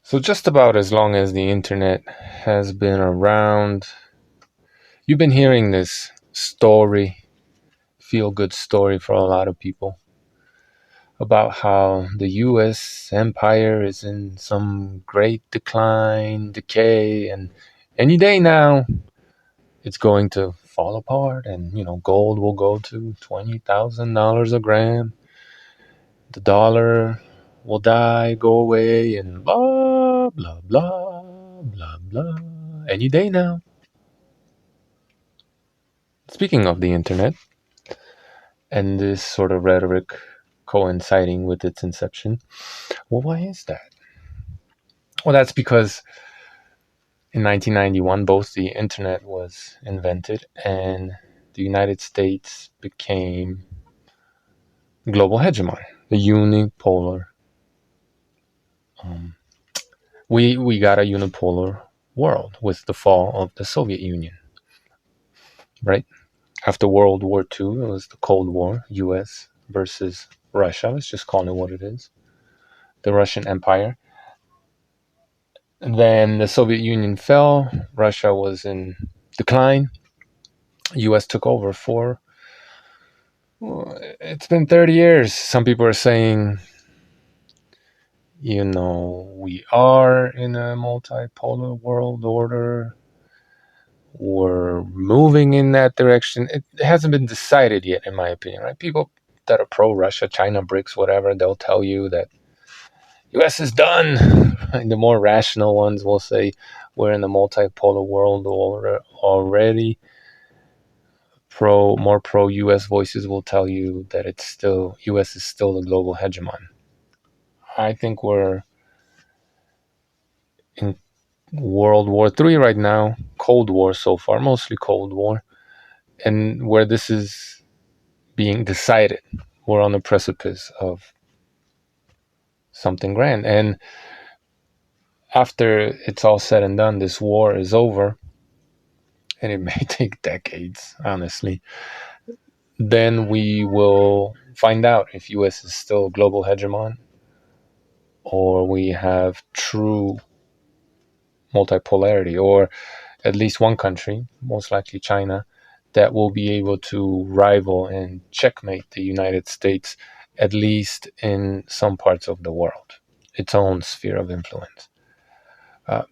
So just about as long as the internet has been around, you've been hearing this story, feel good story for a lot of people about how the US empire is in some great decline, decay, and any day now it's going to fall apart, and gold will go to $20,000 a gram. The dollar will die, go away, and blah blah blah blah blah any day now. Speaking of the internet and this sort of rhetoric coinciding with its inception, well, why is that? Well, that's because in 1991, both the internet was invented and the United States became global hegemon, the unipolar. Um, we got a unipolar world with the fall of the Soviet Union, right? After World War II, it was the Cold War, U.S. versus Russia. Let's just call it what it is, the Russian Empire. And then the Soviet Union fell. Russia was in decline. U.S. took over for. Well, it's been 30 years. Some people are saying, we are in a multipolar world order. We're moving in that direction. It hasn't been decided yet, in my opinion, right? People that are pro-Russia, China, BRICS, whatever, they'll tell you that U.S. is done. And the more rational ones will say we're in the multipolar world order already. More pro-U.S. voices will tell you that it's still U.S. is still the global hegemon. I think we're in World War III right now, Cold War so far, mostly Cold War, and where this is being decided, we're on the precipice of something grand. And after it's all said and done, this war is over, and it may take decades, honestly. Then we will find out if US is still global hegemon or we have true multipolarity, or at least one country, most likely China, that will be able to rival and checkmate the United States, at least in some parts of the world, its own sphere of influence. Uh,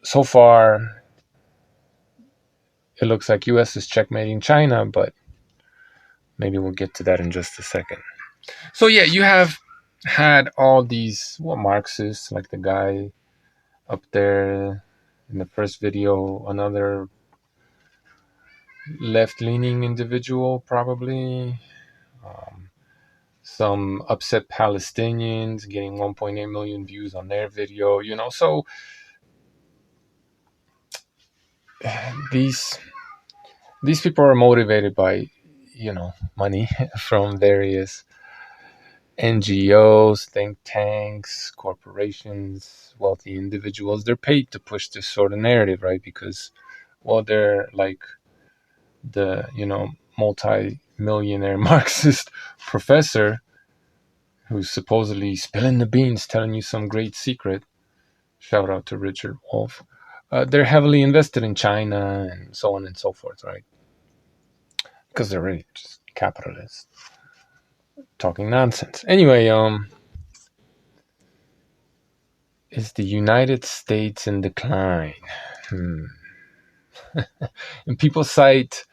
so far, it looks like US is checkmating China, but maybe we'll get to that in just a second. So yeah, you have had all these Marxists, like the guy up there in the first video, another left-leaning individual, probably. Um, some upset Palestinians getting 1.8 million views on their video. So these these people are motivated by money from various NGOs, think tanks, corporations, wealthy individuals. They're paid to push this sort of narrative, right? Because, well, they're like the multi-millionaire Marxist professor who's supposedly spilling the beans, telling you some great secret. Shout out to Richard Wolff. They're heavily invested in China and so on and so forth, right? Because they're really just capitalists talking nonsense. Anyway, is the United States in decline? And people cite,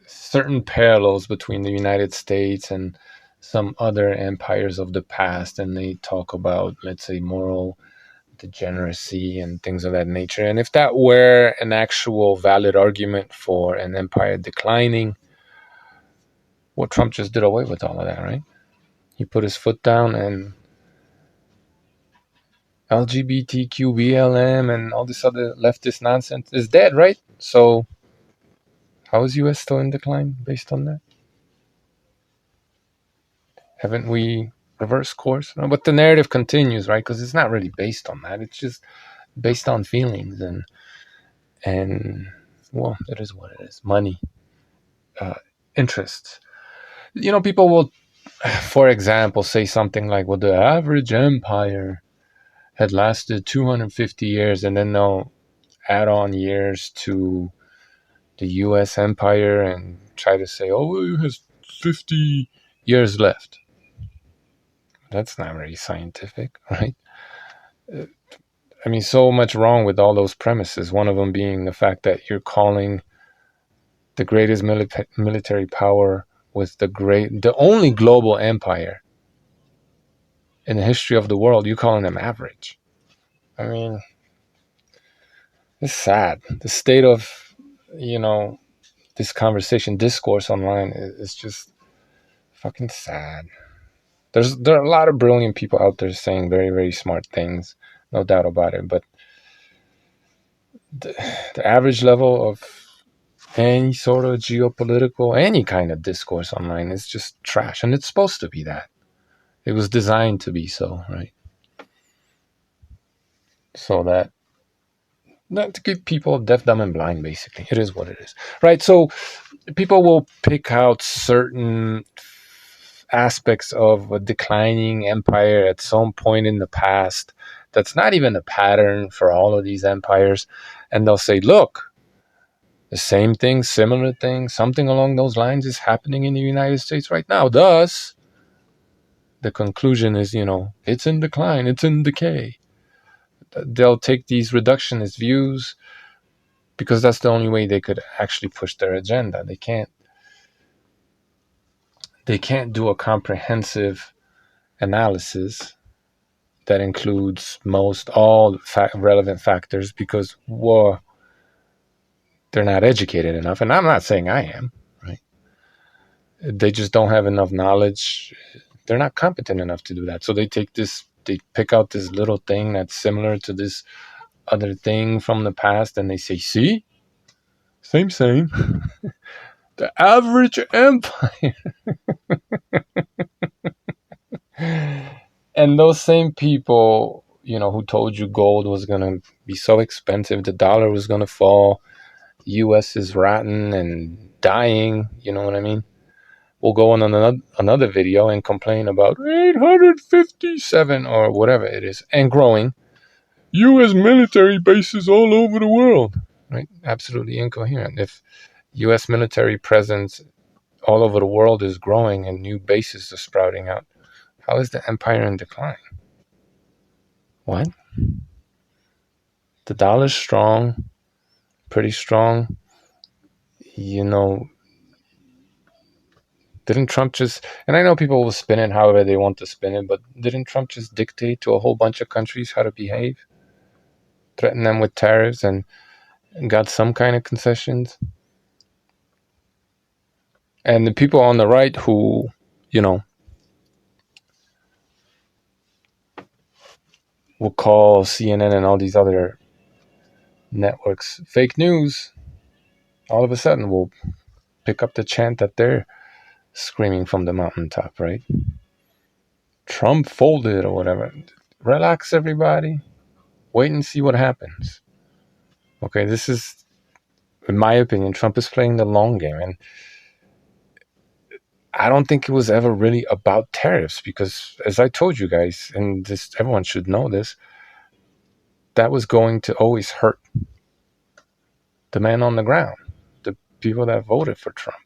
certain parallels between the United States and some other empires of the past, and they talk about, let's say, moral degeneracy and things of that nature. And if that were an actual valid argument for an empire declining, well, Trump just did away with all of that, right? He put his foot down, and LGBTQ, BLM, and all this other leftist nonsense is dead, right? So how is US still in decline based on that? Haven't we reversed course? No, but the narrative continues, right? Because it's not really based on that. It's just based on feelings and well, it is what it is. Money, uh, interests. People will For example, say something like, well, the average empire had lasted 250 years, and then they'll add on years to the US empire and try to say, oh, it has 50 years left. That's not very scientific, right? I mean, so much wrong with all those premises. One of them being the fact that you're calling the greatest military power with the only global empire in the history of the world, you're calling them average. I mean, it's sad. The state of, you know, this conversation, discourse online is just fucking sad. There are a lot of brilliant people out there saying very, very smart things, no doubt about it. But the, the average level of any sort of geopolitical, any kind of discourse online is just trash. And it's supposed to be that. It was designed to be so, right? So that not to keep people deaf, dumb, and blind, basically. It is what it is. Right? So people will pick out certain aspects of a declining empire at some point in the past that's not even a pattern for all of these empires, and they'll say, look, the same thing, similar thing, something along those lines is happening in the United States right now. Thus, the conclusion is, it's in decline, it's in decay. They'll take these reductionist views because that's the only way they could actually push their agenda. They can't do a comprehensive analysis that includes most all relevant factors because, well, they're not educated enough. And I'm not saying I am, right? They just don't have enough knowledge. They're not competent enough to do that. So they pick out this little thing that's similar to this other thing from the past, and they say, see, same. The average empire. And those same people, who told you gold was going to be so expensive, the dollar was going to fall, US is rotten and dying, you know what I mean? We'll go on another video and complain about 857 or whatever it is and growing US military bases all over the world, right? Absolutely incoherent. If US military presence all over the world is growing and new bases are sprouting out, how is the empire in decline? What? The dollar's strong, pretty strong. You know, didn't Trump just, and I know people will spin it however they want to spin it, but didn't Trump just dictate to a whole bunch of countries how to behave? Threaten them with tariffs and got some kind of concessions? And the people on the right who, you know, will call CNN and all these other networks fake news, all of a sudden will pick up the chant that they're screaming from the mountaintop, right? Trump folded or whatever. Relax, everybody. Wait and see what happens. Okay, this is, in my opinion, Trump is playing the long game. And I don't think it was ever really about tariffs because, as I told you guys, and this everyone should know this, that was going to always hurt the man on the ground, the people that voted for Trump.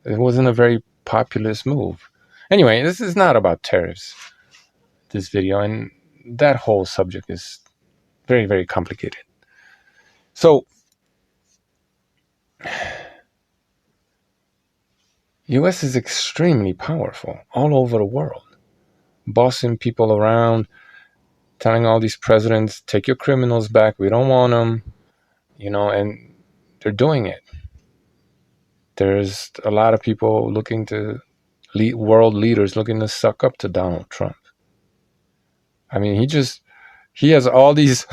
It wasn't a very populist move. Anyway, this is not about tariffs, this video, and that whole subject is very, very complicated. So, US is extremely powerful all over the world, bossing people around, telling all these presidents, take your criminals back, we don't want them, and they're doing it. There's a lot of people looking to world leaders looking to suck up to Donald Trump. I mean, he has all these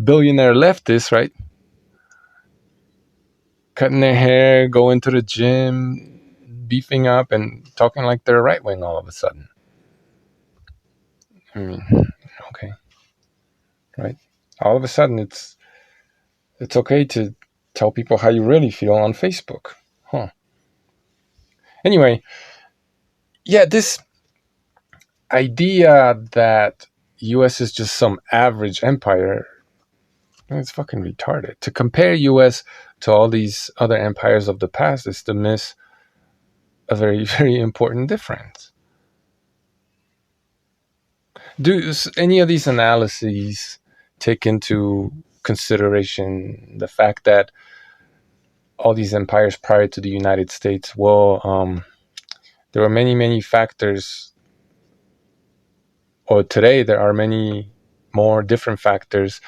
billionaire leftists, right? Cutting their hair, going to the gym, beefing up, and talking like they're right wing all of a sudden. I mean, okay, right? All of a sudden, it's okay to tell people how you really feel on Facebook, huh? Anyway, yeah, this idea that US is just some average empire, it's fucking retarded. To compare US to all these other empires of the past is to miss a very, very important difference. Do any of these analyses take into consideration the fact that all these empires prior to the United States, well, there were many, many factors, or today there are many more different factors,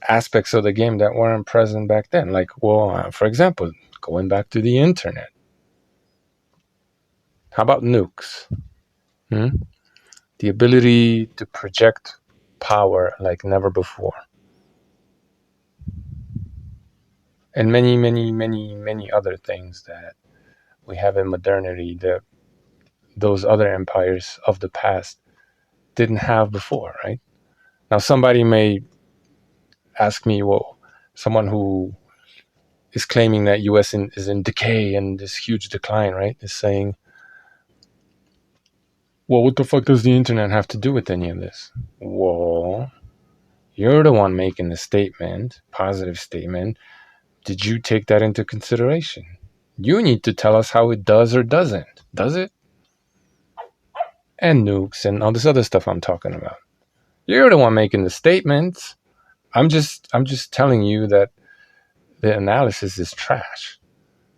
aspects of the game that weren't present back then. Like, well, for example, going back to the internet. How about nukes? Hmm? The ability to project power like never before. And many, many, many, many other things that we have in modernity that those other empires of the past didn't have before, right? Now, somebody may ask me, well, someone who is claiming that US is in decay and this huge decline, right, is saying, well, what the fuck does the internet have to do with any of this? Well, you're the one making the statement, positive statement. Did you take that into consideration? You need to tell us how it does or doesn't. Does it? And nukes and all this other stuff I'm talking about. You're the one making the statements. I'm just telling you that the analysis is trash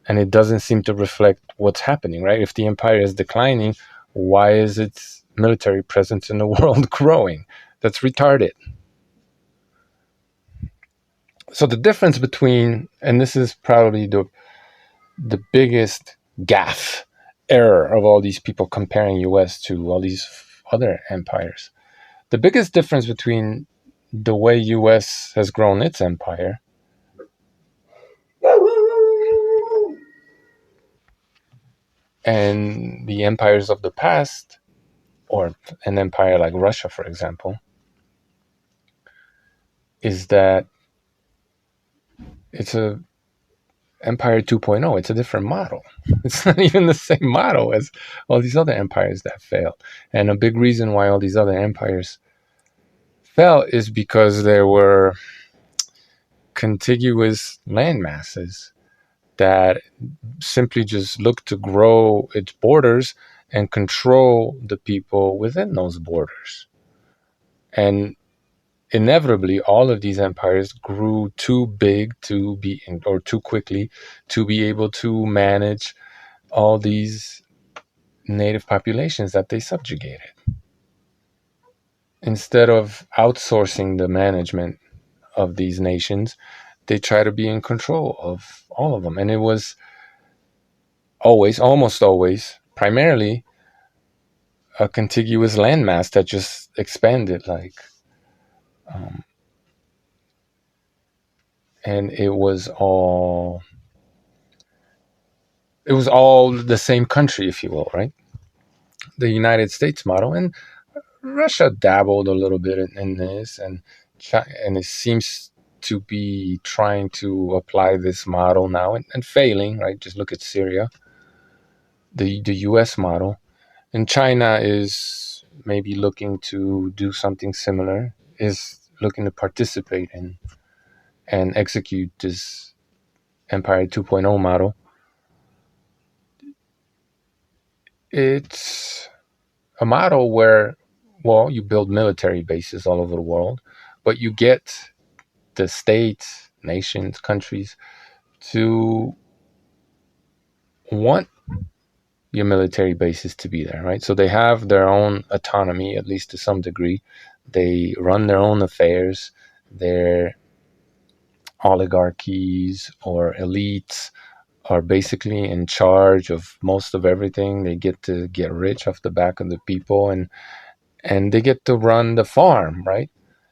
and it doesn't seem to reflect what's happening, right? If the empire is declining, why is its military presence in the world growing? That's retarded. So the difference between, and this is probably the biggest gaffe, error of all these people comparing US to all these other empires. The biggest difference between the way US has grown its empire and the empires of the past, or an empire like Russia, for example, is that it's a Empire 2.0. It's a different model. It's not even the same model as all these other empires that failed. And a big reason why all these other empires fell is because there were contiguous land masses that simply just looked to grow its borders and control the people within those borders. And inevitably, all of these empires grew too big to be, or too quickly to be able to manage all these native populations that they subjugated. Instead of outsourcing the management of these nations, they try to be in control of all of them. And it was always, almost always, primarily a contiguous landmass that just expanded, um, and it was all the same country, if you will, right? The United States model, and Russia dabbled a little bit in this, and it seems to be trying to apply this model now and failing, right? Just look at Syria, the U.S. model, and China is maybe looking to do something similar, is looking to participate in and execute this Empire 2.0 model. It's a model where, well, you build military bases all over the world, but you get the states, nations, countries to want your military bases to be there, right? So they have their own autonomy, at least to some degree. They run their own affairs. Their oligarchies or elites are basically in charge of most of everything. They get to get rich off the back of the people, and they get to run the farm, right?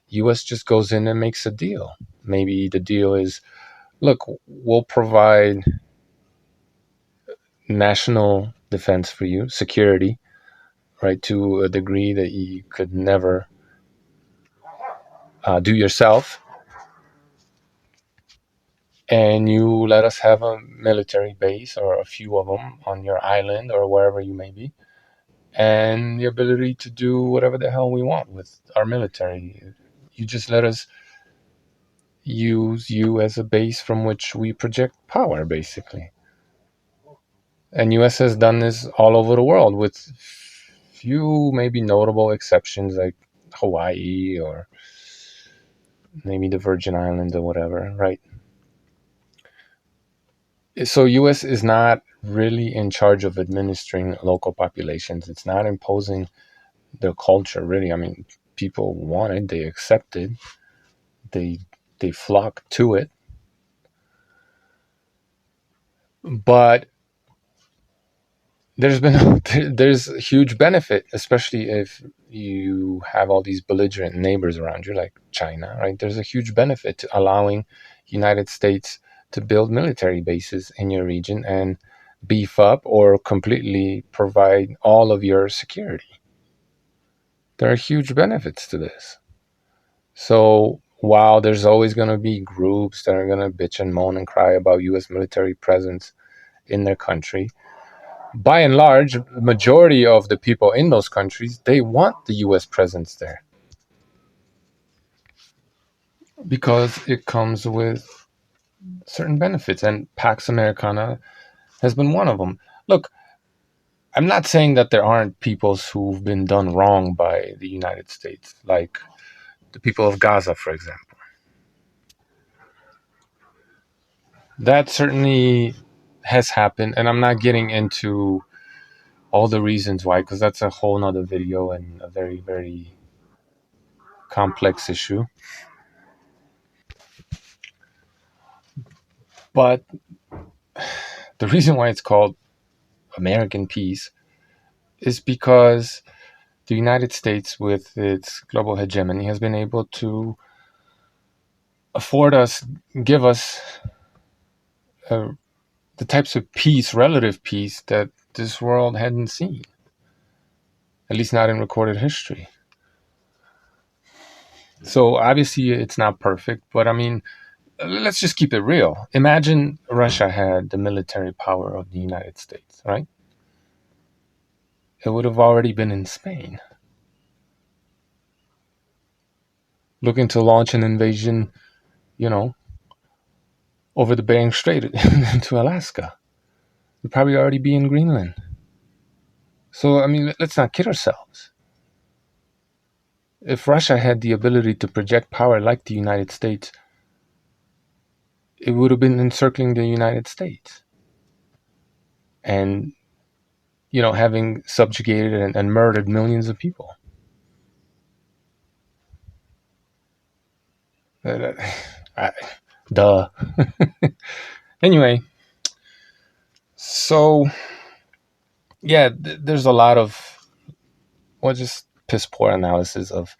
US just goes in and makes a deal. Maybe the deal is, look, we'll provide national defense for you, security, right, to a degree that you could never do yourself. and you let us have a military base or a few of them on your island or wherever you may be, and the ability to do whatever the hell we want with our military. You just let us use you as a base from which we project power, basically. And US has done this all over the world with few maybe notable exceptions like Hawaii or maybe the Virgin Islands or whatever, right? So US is not really in charge of administering local populations. It's not imposing their culture, really. I mean, people want it, they accept it, they they flock to it. But there's a huge benefit, especially if you have all these belligerent neighbors around you like China, right? There's a huge benefit to allowing United States to build military bases in your region and beef up or completely provide all of your security. There are huge benefits to this. So while there's always going to be groups that are going to bitch and moan and cry about US military presence in their country, by and large, majority of the people in those countries, they want the US presence there because it comes with certain benefits, and Pax Americana has been one of them. Look, I'm not saying that there aren't peoples who've been done wrong by the United States, like the people of Gaza, for example. That certainly has happened, and I'm not getting into all the reasons why, because that's a whole nother video and a very, very complex issue. But the reason why it's called American peace is because the United States, with its global hegemony, has been able to afford us, give us uh, the types of peace, relative peace, that this world hadn't seen, at least not in recorded history. So obviously it's not perfect, but I mean, let's just keep it real. Imagine Russia had the military power of the United States, right? It would have already been in Spain, looking to launch an invasion, you know, over the Bering Strait into Alaska. We'd probably already be in Greenland. So, I mean, let's not kid ourselves. If Russia had the ability to project power like the United States, it would have been encircling the United States and, having subjugated and murdered millions of people. I, duh. Anyway, so yeah, there's a lot of, well, just piss poor analysis of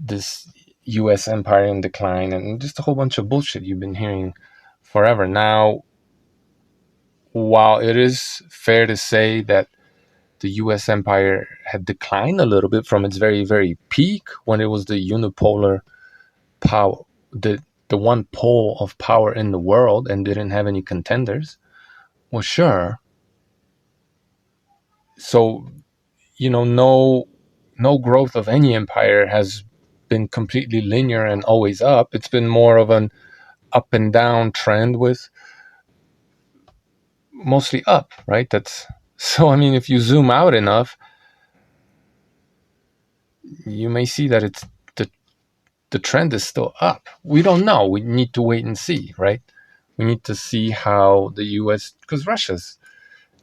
this U.S. empire in decline and just a whole bunch of bullshit you've been hearing forever. Now, while it is fair to say that the U.S. empire had declined a little bit from its very, very peak when it was the unipolar power, the one pole of power in the world and didn't have any contenders, well, sure. So, no growth of any empire has been completely linear and always up. It's been more of an up and down trend with mostly up, right? That's so. I mean, if you zoom out enough, you may see that the trend is still up. We don't know. We need to wait and see, right? We need to see how the U.S. because Russia's,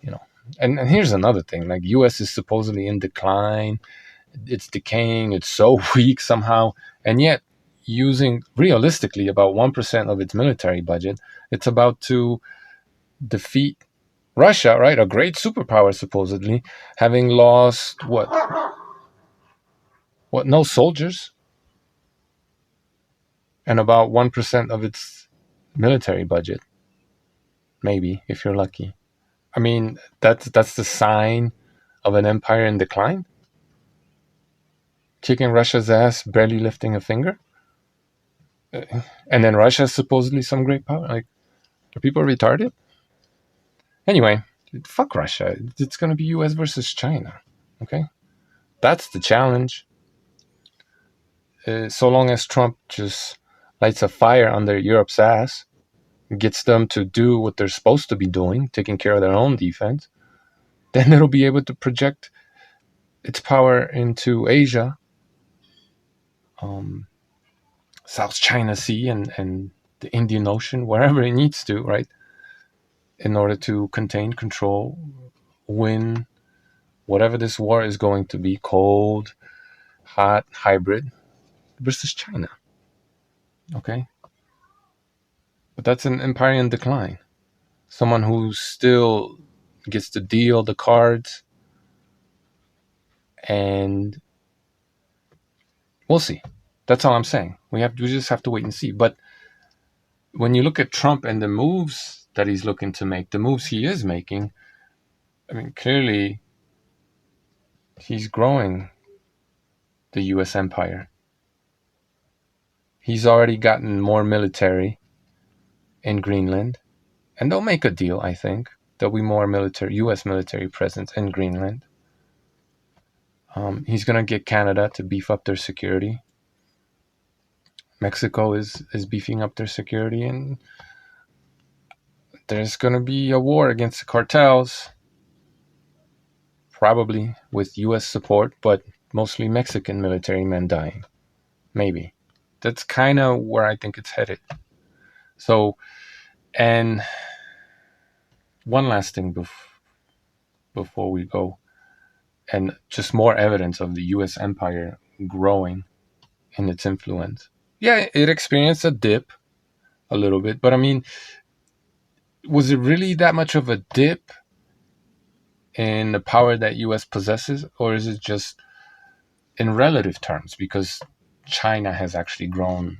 you know, and here's another thing: like U.S. is supposedly in decline, it's decaying, it's so weak somehow, and yet using realistically about 1% of its military budget, it's about to defeat Russia, right? A great superpower supposedly, having lost what no soldiers and about 1% of its military budget, maybe if you're lucky. I mean, that's the sign of an empire in decline. Kicking Russia's ass, barely lifting a finger. And then Russia is supposedly some great power. Like, are people retarded? Anyway, fuck Russia. It's going to be US versus China. Okay? That's the challenge. So long as Trump just lights a fire under Europe's ass, gets them to do what they're supposed to be doing, taking care of their own defense, then it'll be able to project its power into Asia, um, South China Sea, and the Indian Ocean, wherever it needs to, right? In order to contain, control, win whatever this war is going to be, cold, hot, hybrid, versus China. Okay? But that's an empire in decline. Someone who still gets to deal the cards, and we'll see. That's all I'm saying. We just have to wait and see. But when you look at Trump and the moves that he's looking to make, the moves he is making, I mean, clearly he's growing the U.S. empire. He's already gotten more military in Greenland, and they'll make a deal, I think. There'll be more military, U.S. military presence in Greenland. He's going to get Canada to beef up their security. Mexico is beefing up their security, and there's going to be a war against the cartels, probably with U.S. support, but mostly Mexican military men dying. Maybe. That's kind of where I think it's headed. So, and one last thing before we go, and just more evidence of the U.S. empire growing in its influence. Yeah, it experienced a dip a little bit, but I mean, was it really that much of a dip in the power that U.S. possesses, or is it just in relative terms because China has actually grown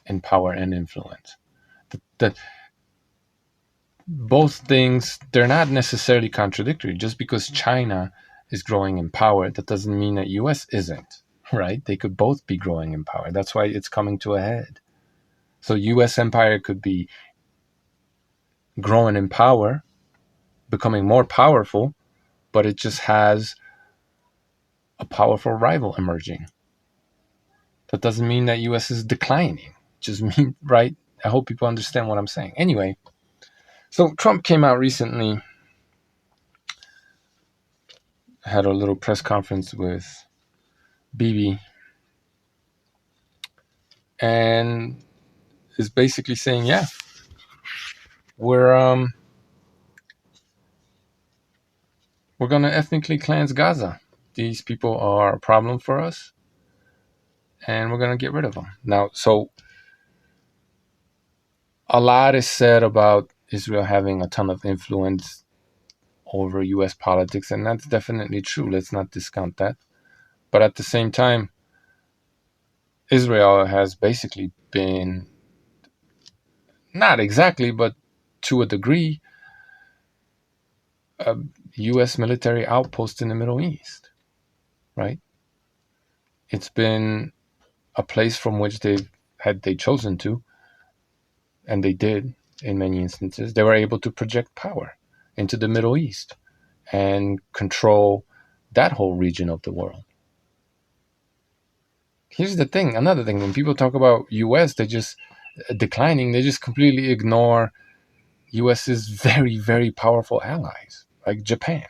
in power and influence? That both things, they're not necessarily contradictory. Just because China is growing in power, that doesn't mean that U.S. isn't, right? They could both be growing in power. That's why it's coming to a head. So U.S. empire could be growing in power, becoming more powerful, but it just has a powerful rival emerging. That doesn't mean that U.S. is declining. Just mean, right? I hope people understand what I'm saying. Anyway, so Trump came out recently, had a little press conference with Bibi, and is basically saying, yeah, we're gonna ethnically cleanse Gaza. These people are a problem for us, and we're gonna get rid of them. Now, so a lot is said about Israel having a ton of influence over U.S. politics, and that's definitely true. Let's not discount that. But at the same time, Israel has basically been, not exactly, but to a degree, a U.S. military outpost in the Middle East, right? It's been a place from which had they chosen to, and they did in many instances, they were able to project power into the Middle East and control that whole region of the world. Here's the thing, another thing, when people talk about US, they just declining, they just completely ignore US's very, very powerful allies, like Japan.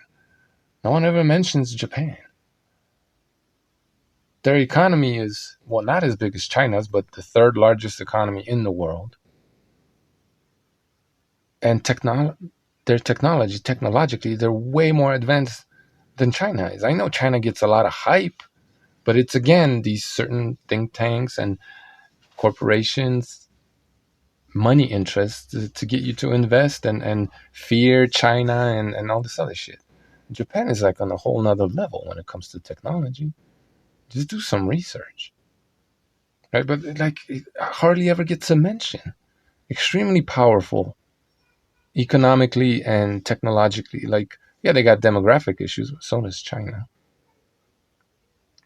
No one ever mentions Japan. Their economy is, well, not as big as China's, but the third largest economy in the world. And technologically, they're way more advanced than China is. I know China gets a lot of hype, but it's, again, these certain think tanks and corporations, money interests to get you to invest and fear China and all this other shit. Japan is like on a whole nother level when it comes to technology. Just do some research, right? But like, it hardly ever gets a mention. Extremely powerful economically and technologically. Like, yeah, they got demographic issues, but so does China.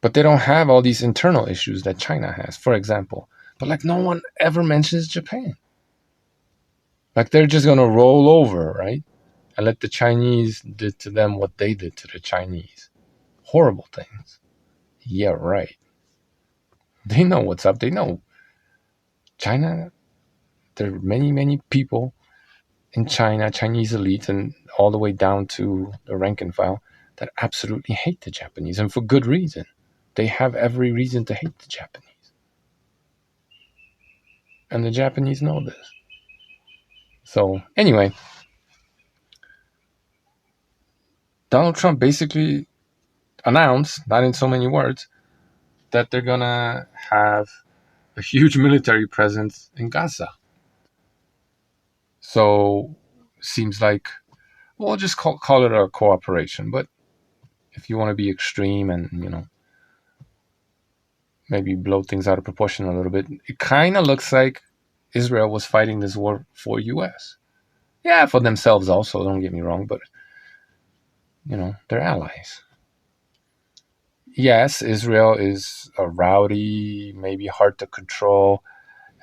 But they don't have all these internal issues that China has. For example, But like no one ever mentions Japan. Like they're just gonna roll over, right? And let the Chinese do to them what they did to the Chinese. Horrible things. Yeah, right. They know what's up. They know China. There are many, many people in China, Chinese elites, and all the way down to the rank and file that absolutely hate the Japanese, and for good reason. They have every reason to hate the Japanese. And the Japanese know this. So, anyway, Donald Trump basically announced, not in so many words, that they're gonna have a huge military presence in Gaza. So, seems like we'll just call it a cooperation. But if you want to be extreme and maybe blow things out of proportion a little bit, it kind of looks like Israel was fighting this war for U.S. Yeah, for themselves also. Don't get me wrong, but they're allies. Yes, Israel is a rowdy, maybe hard to control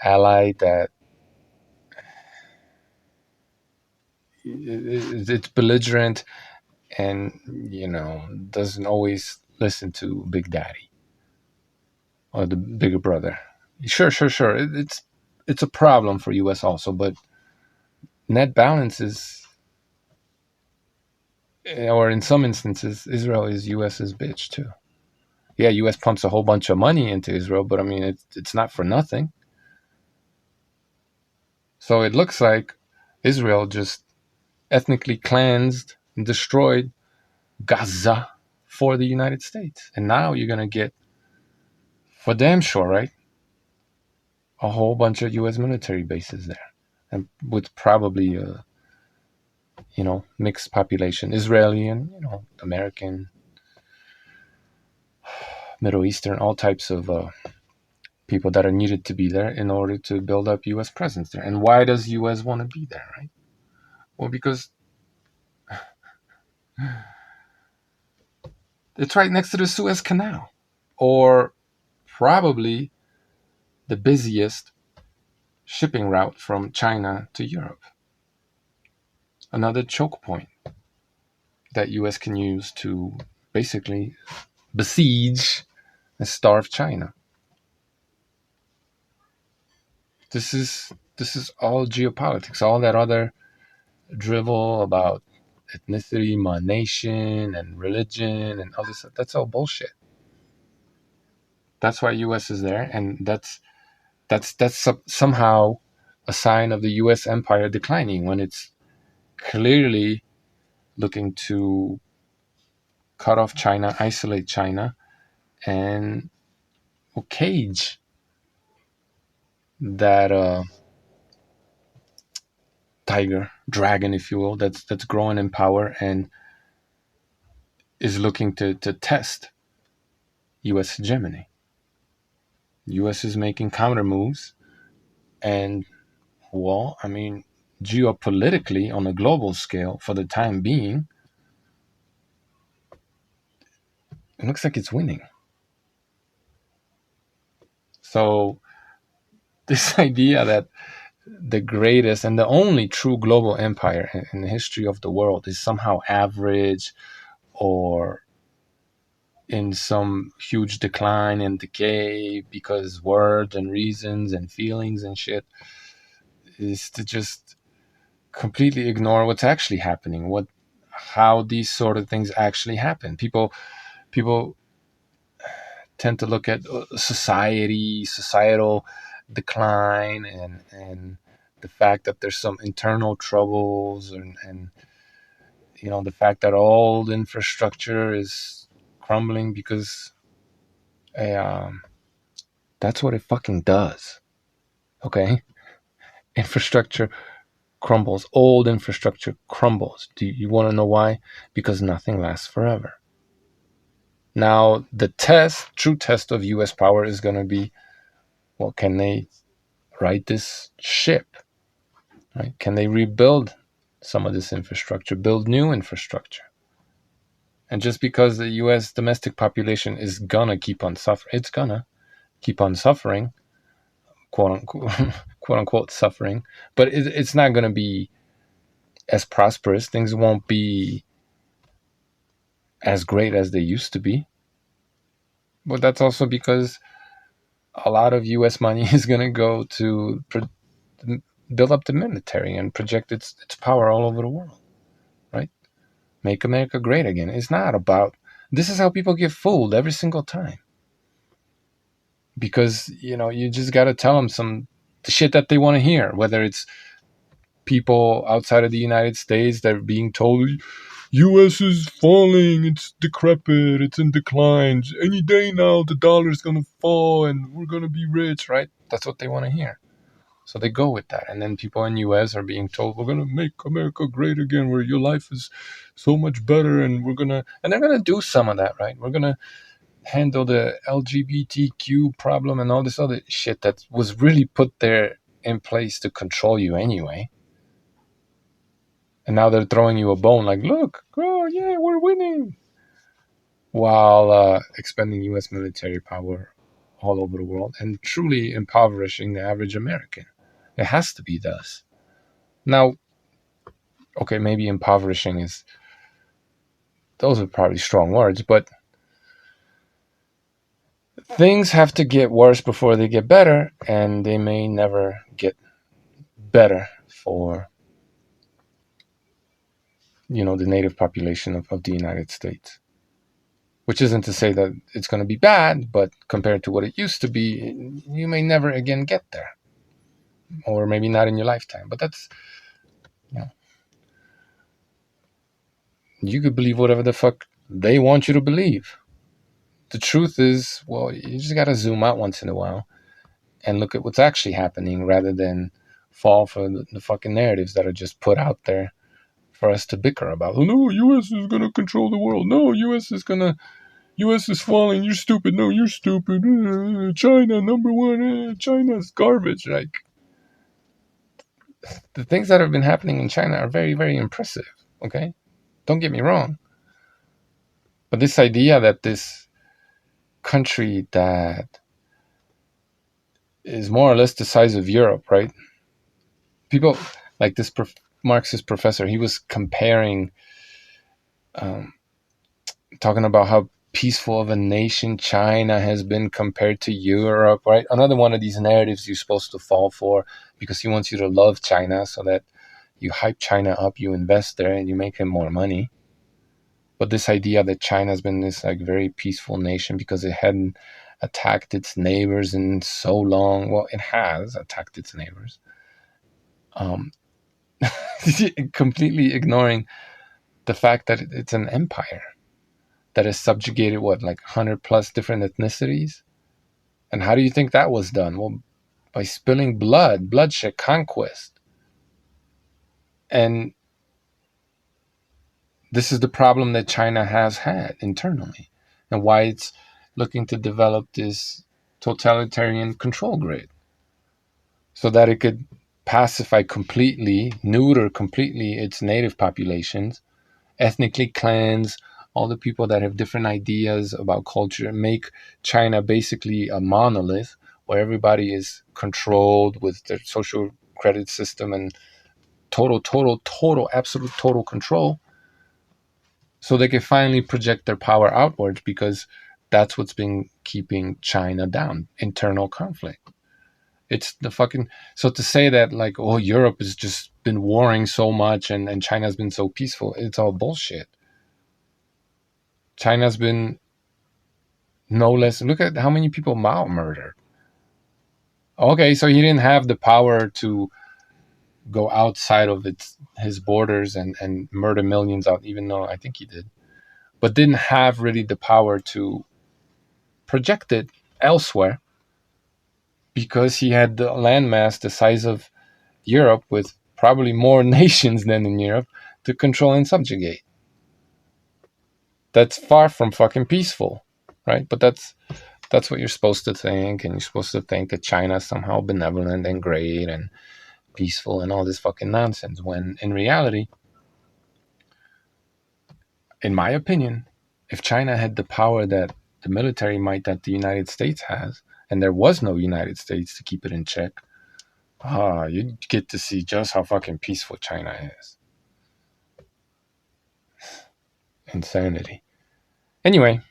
ally that it's belligerent and doesn't always listen to Big Daddy or the bigger brother. Sure. It's a problem for U.S. also, but net balance is, or in some instances, Israel is U.S.'s bitch too. Yeah, U.S. pumps a whole bunch of money into Israel, but I mean, it's not for nothing. So it looks like Israel just ethnically cleansed and destroyed Gaza for the United States. And now you're going to get, for damn sure, right, a whole bunch of U.S. military bases there. And with probably a, mixed population, Israeli and, American, Middle Eastern, all types of people that are needed to be there in order to build up U.S. presence there. And why does U.S. want to be there, right? Well, because it's right next to the Suez Canal, or probably the busiest shipping route from China to Europe. Another choke point that U.S. can use to basically besiege and starve China. This is all geopolitics. All that other drivel about ethnicity, my nation, and religion, and all this stuff—that's all bullshit. That's why U.S. is there, and that's somehow a sign of the U.S. empire declining when it's clearly looking to cut off China, isolate China, and cage that tiger, dragon, if you will, that's growing in power and is looking to test U.S. hegemony. U.S. is making counter moves, and well, I mean, geopolitically on a global scale, for the time being, it looks like it's winning. So this idea that the greatest and the only true global empire in the history of the world is somehow average or in some huge decline and decay because words and reasons and feelings and shit is to just completely ignore what's actually happening, how these sort of things actually happen. People tend to look at societal decline and the fact that there's some internal troubles and the fact that all the infrastructure is crumbling because that's what it fucking does. Okay, infrastructure crumbles. Old infrastructure crumbles. Do you want to know why? Because nothing lasts forever. Now, the true test of U.S. power is going to be, well, can they right this ship? Right? Can they rebuild some of this infrastructure, build new infrastructure? And just because the U.S. domestic population is gonna keep on suffering, it's gonna keep on suffering. quote unquote, quote unquote suffering, but it's not going to be as prosperous. Things won't be as great as they used to be. But that's also because a lot of U.S. money is going to go to build up the military and project its power all over the world, right? Make America great again. It's not about. This is how people get fooled every single time. Because you just got to tell them the shit that they want to hear, whether it's people outside of the United States that are being told US is falling, it's decrepit, it's in decline, any day now the dollar's gonna fall and we're gonna be rich, right? That's what they want to hear. So they go with that. And then people in US are being told we're gonna make America great again, where your life is so much better, and they're gonna do some of that, right? We're gonna handle the LGBTQ problem and all this other shit that was really put there in place to control you anyway. And now they're throwing you a bone like, look, oh yeah, we're winning. While expending U.S. military power all over the world and truly impoverishing the average American. It has to be thus. Now, okay, maybe impoverishing those are probably strong words, but things have to get worse before they get better, and they may never get better for the native population of the United States. Which isn't to say that it's going to be bad, but compared to what it used to be, you may never again get there, or maybe not in your lifetime. But that's you could believe whatever the fuck they want you to believe. The truth is, well, you just got to zoom out once in a while and look at what's actually happening rather than fall for the fucking narratives that are just put out there for us to bicker about. Oh, no, U.S. is going to control the world. No, U.S. is falling. You're stupid. No, you're stupid. China, number one. China's garbage. Like, the things that have been happening in China are very, very impressive. Okay? Don't get me wrong. But this idea that this country that is more or less the size of Europe, right? People like this Marxist professor, he was comparing, talking about how peaceful of a nation China has been compared to Europe, right? Another one of these narratives you're supposed to fall for because he wants you to love China so that you hype China up, you invest there, and you make him more money. But this idea that China's been this like very peaceful nation because it hadn't attacked its neighbors in so long. Well, it has attacked its neighbors. Completely ignoring the fact that it's an empire that has subjugated like 100 plus different ethnicities. And how do you think that was done? Well, by spilling bloodshed, conquest. And this is the problem that China has had internally, and why it's looking to develop this totalitarian control grid so that it could pacify completely, neuter completely its native populations, ethnically cleanse all the people that have different ideas about culture, make China basically a monolith where everybody is controlled with their social credit system and total, absolute total control, so they can finally project their power outwards, because that's what's been keeping China down, internal conflict. It's the fucking, so to say that like, oh, Europe has just been warring so much and China's been so peaceful, it's all bullshit. China's been no less, look at how many people Mao murdered. Okay, so he didn't have the power to go outside of his borders and murder millions out, even though I think he did, but didn't have really the power to project it elsewhere because he had the landmass the size of Europe, with probably more nations than in Europe, to control and subjugate. That's far from fucking peaceful, right? But that's what you're supposed to think, and you're supposed to think that China's somehow benevolent and great and peaceful and all this fucking nonsense, when in reality, in my opinion, if China had the power that the military might that the United States has, and there was no United States to keep it in check, you get to see just how fucking peaceful China is. Insanity. Anyway,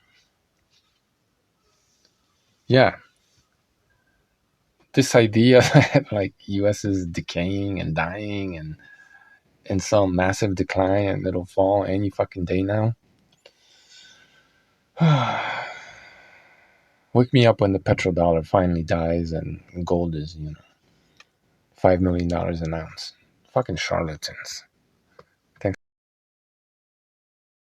yeah, this idea that like US is decaying and dying and in some massive decline and it'll fall any fucking day now. Wake me up when the petrodollar finally dies and gold is, $5 million an ounce. Fucking charlatans.